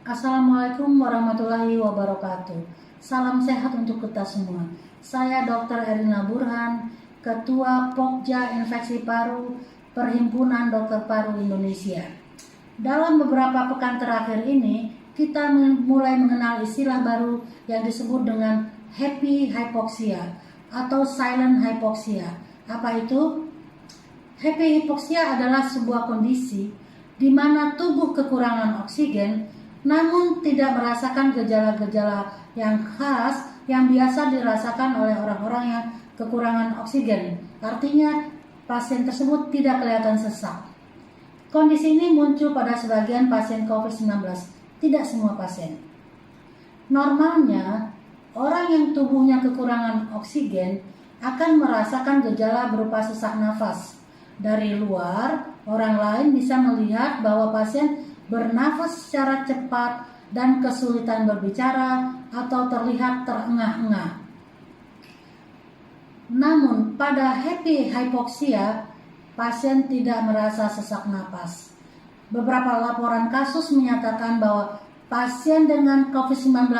Assalamualaikum warahmatullahi wabarakatuh. Salam sehat untuk kita semua. Saya Dr. Erina Burhan, Ketua Pokja Infeksi Paru Perhimpunan Dokter Paru Indonesia. Dalam beberapa pekan terakhir ini, kita mulai mengenal istilah baru yang disebut dengan happy hypoxia atau silent hypoxia. Apa itu? Happy hypoxia adalah sebuah kondisi di mana tubuh kekurangan oksigen namun tidak merasakan gejala-gejala yang khas yang biasa dirasakan oleh orang-orang yang kekurangan oksigen. Artinya pasien tersebut tidak kelihatan sesak. Kondisi ini muncul pada sebagian pasien COVID-19, tidak semua pasien. Normalnya, orang yang tubuhnya kekurangan oksigen akan merasakan gejala berupa sesak nafas. Dari luar, orang lain bisa melihat bahwa pasien bernafas secara cepat dan kesulitan berbicara atau terlihat terengah-engah. Namun pada happy hypoxia, pasien tidak merasa sesak napas. Beberapa laporan kasus menyatakan bahwa pasien dengan COVID-19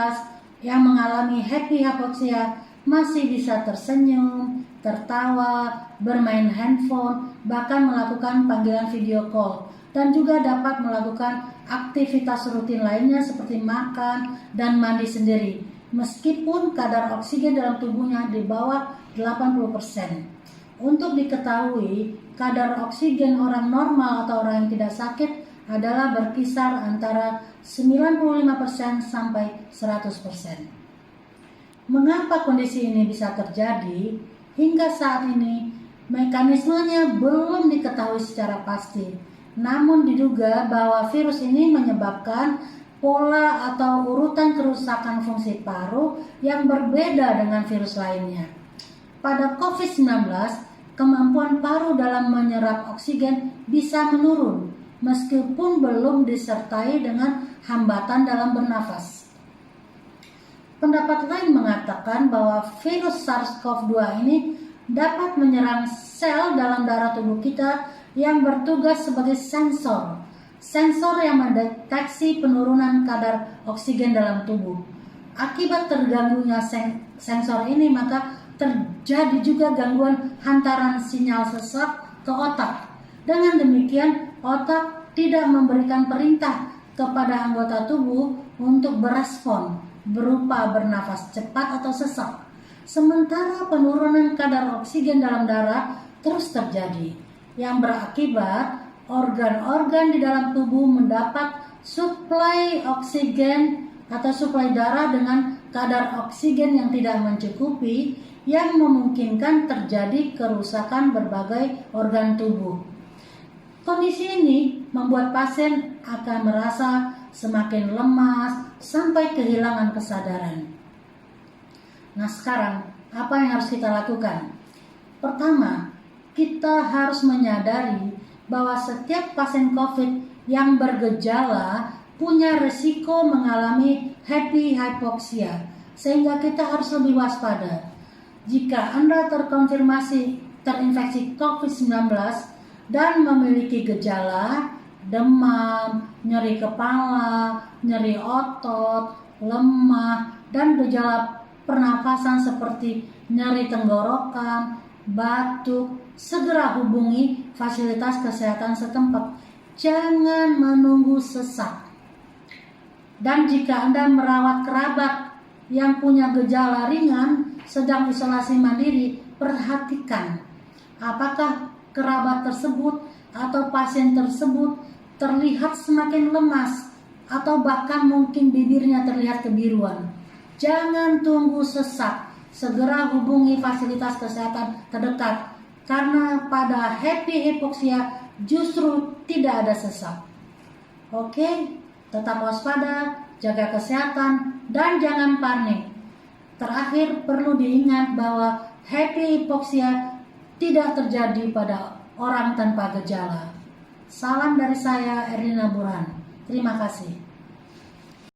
yang mengalami happy hypoxia masih bisa tersenyum, tertawa, bermain handphone, bahkan melakukan panggilan video call, dan juga dapat melakukan aktivitas rutin lainnya seperti makan dan mandi sendiri, meskipun kadar oksigen dalam tubuhnya di bawah 80%. Untuk diketahui, kadar oksigen orang normal atau orang yang tidak sakit adalah berkisar antara 95% sampai 100%. Mengapa kondisi ini bisa terjadi? Hingga saat ini, mekanismenya belum diketahui secara pasti. Namun diduga bahwa virus ini menyebabkan pola atau urutan kerusakan fungsi paru yang berbeda dengan virus lainnya. Pada COVID-19, kemampuan paru dalam menyerap oksigen bisa menurun meskipun belum disertai dengan hambatan dalam bernafas. Pendapat lain mengatakan bahwa virus SARS-CoV-2 ini dapat menyerang sel dalam darah tubuh kita yang bertugas sebagai sensor yang mendeteksi penurunan kadar oksigen dalam tubuh. Akibat terganggunya sensor ini, maka terjadi juga gangguan hantaran sinyal sesak ke otak. Dengan demikian, otak tidak memberikan perintah kepada anggota tubuh untuk berespon berupa bernafas cepat atau sesak. Sementara penurunan kadar oksigen dalam darah terus terjadi, yang berakibat organ-organ di dalam tubuh mendapat suplai oksigen atau suplai darah dengan kadar oksigen yang tidak mencukupi, yang memungkinkan terjadi kerusakan berbagai organ tubuh. Kondisi ini membuat pasien akan merasa semakin lemas sampai kehilangan kesadaran. Nah, sekarang apa yang harus kita lakukan? Pertama, kita harus menyadari bahwa setiap pasien COVID yang bergejala punya risiko mengalami happy hypoxia, sehingga kita harus lebih waspada. Jika Anda terkonfirmasi terinfeksi COVID-19 dan memiliki gejala demam, nyeri kepala, nyeri otot, lemah, dan gejala pernapasan seperti nyeri tenggorokan, batuk, segera hubungi fasilitas kesehatan setempat. Jangan menunggu sesak. Dan jika Anda merawat kerabat yang punya gejala ringan sedang isolasi mandiri, perhatikan apakah kerabat tersebut atau pasien tersebut terlihat semakin lemas atau bahkan mungkin bibirnya terlihat kebiruan. Jangan tunggu sesak, segera hubungi fasilitas kesehatan terdekat, karena pada happy hypoxia justru tidak ada sesak. Oke, tetap waspada, jaga kesehatan, dan jangan panik. Terakhir, perlu diingat bahwa happy hypoxia tidak terjadi pada orang tanpa gejala. Salam dari saya, Erina Burhan. Terima kasih.